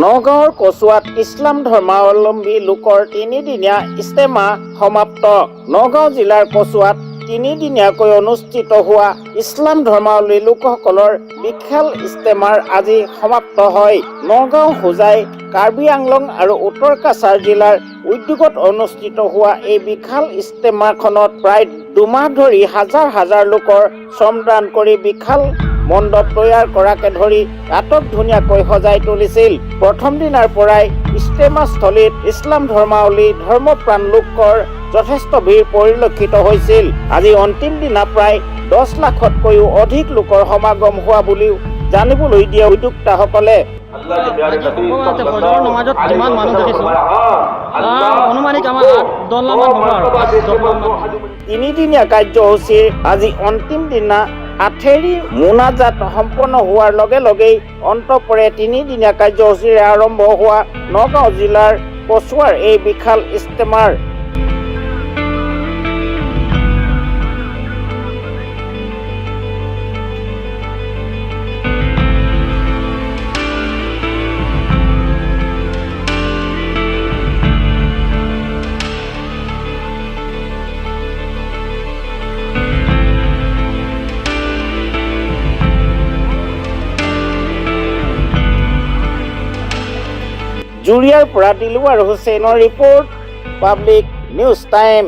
নগাঁৱৰ কচুৱাত ইছলাম ধৰ্মাৱলম্বী লোকৰ তিনিদিনীয়া ইস্তেমা সমাপ্ত। নগাঁও জিলাৰ কচুৱাত তিনিদিনীয়াকৈ অনুষ্ঠিত হোৱা ইছলাম ধৰ্মাৱলম্বী লোকসকলৰ বিশাল ইস্তেমাৰ আজি সমাপ্ত হয়। নগাঁও, হোজাই, কাৰ্বি আংলং আৰু উত্তৰ কাছাৰ জিলাৰ উদ্যোগত অনুষ্ঠিত হোৱা এই বিশাল ইস্তেমাখনত প্ৰায় 2 মাহ ধৰি হাজাৰ হাজাৰ লোকৰ শ্ৰমদান কৰি বিশাল মণ্ডপ তৈয়াৰ কৰাকে ধৰি আটক ধুনীয়াকৈ সজাই তুলিছিল। প্ৰথম দিনাৰ পৰাই ইস্তেমাস্থলীত ইছলাম ধৰ্মাৱলম্বী ধৰ্মপ্ৰাণ লোকৰ যথেষ্ট ভিৰ পৰিলক্ষিত হৈছিল। আজি অন্তিম দিনা প্ৰায় 10 লাখতকৈও অধিক লোকৰ সমাগম হোৱা বুলিও জানিবলৈ দিয়ে উদ্যোক্তাসকলে। তিনিদিনীয়া কাৰ্যসূচীৰ আজি অন্তিম দিনা আঠেৰি মোনাজাত সম্পন্ন হোৱাৰ লগে লগেই অন্ত পৰে তিনিদিনীয়া কাৰ্যসূচীৰে আৰম্ভ হোৱা নগাঁও জিলাৰ কচুৱাৰ এই বিশাল ইস্তেমাৰ। জুৰিয়াৰ পৰা দিলৱাৰ হুছেইনৰ ৰিপৰ্ট, পাব্লিক নিউজ টাইম।